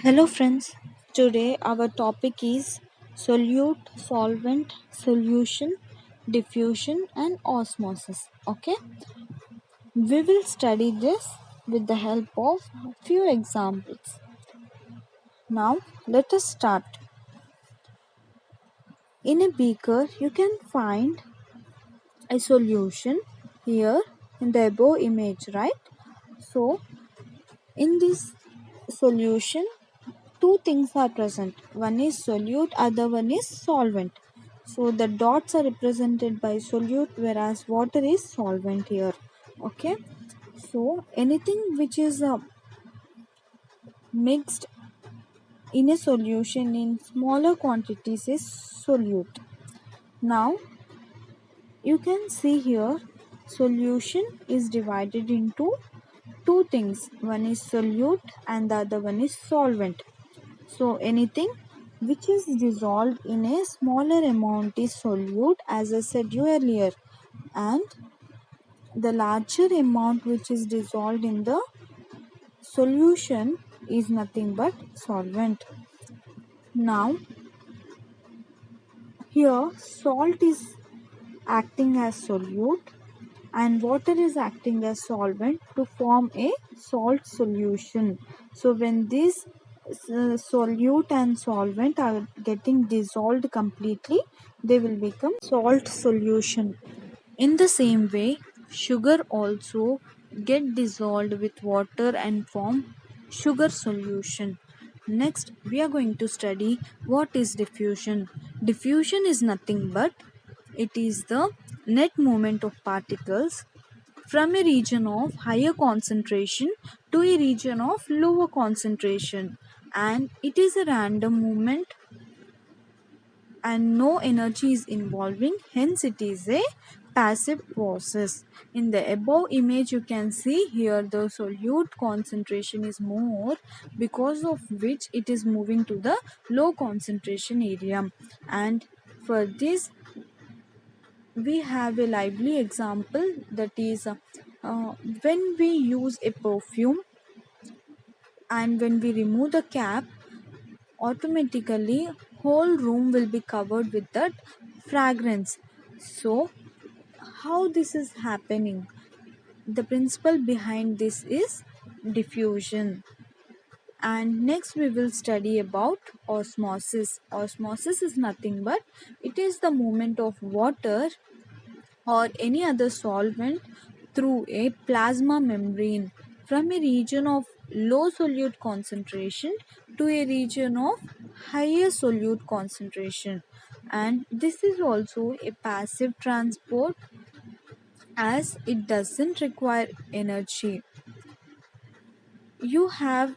Hello friends, today our topic is solute, solvent, solution, diffusion and osmosis. Okay, we will study this with the help of few examples. Now let us start. In a beaker you can find a solution here in the above image, right? So in this solution two things are present. One is solute, other one is solvent. So the dots are represented by solute, whereas water is solvent here. Okay. So anything which is mixed in a solution in smaller quantities is solute. Now you can see here solution is divided into two things. One is solute and the other one is solvent. So anything which is dissolved in a smaller amount is solute, as I said you earlier, and the larger amount which is dissolved in the solution is nothing but solvent. Now here salt is acting as solute and water is acting as solvent to form a salt solution. So when these solute and solvent are getting dissolved completely, they will become salt solution. In the same way, sugar also get dissolved with water and form sugar solution. Next, we are going to study what is diffusion. Diffusion is nothing but it is the net movement of particles from a region of higher concentration to a region of lower concentration, and it is a random movement and no energy is involving, hence it is a passive process. In the above image you can see here the solute concentration is more, because of which it is moving to the low concentration area. And for this we have a lively example, that is when we use a perfume and when we remove the cap, automatically whole room will be covered with that fragrance. So how this is happening? The principle behind this is diffusion. And next we will study about osmosis. Osmosis is nothing but it is the movement of water or any other solvent through a plasma membrane from a region of low solute concentration to a region of higher solute concentration. And this is also a passive transport as it doesn't require energy. You have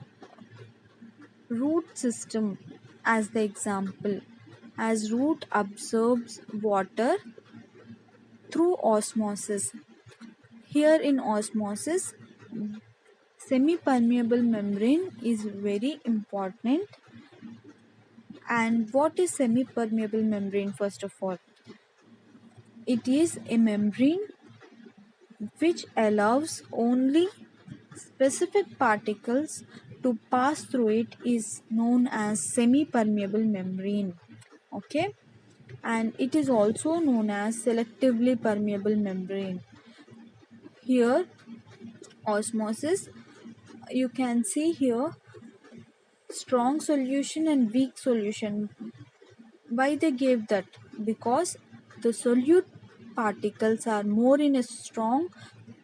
root system as the example, as root absorbs water through osmosis. Here in osmosis, semi-permeable membrane is very important. And what is semi-permeable membrane? First of all, it is a membrane which allows only specific particles to pass through it, is known as semi-permeable membrane. Okay, and it is also known as selectively permeable membrane. Here osmosis, you can see here strong solution and weak solution. Why they gave that? Because the solute particles are more in a strong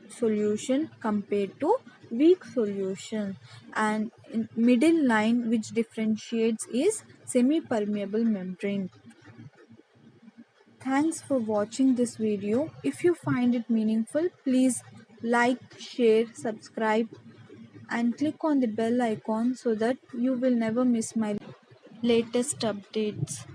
solution compared to weak solution, and in middle line which differentiates is semi-permeable membrane. Thanks for watching this video. If you find it meaningful, please like, share, subscribe and click on the bell icon so that you will never miss my latest updates.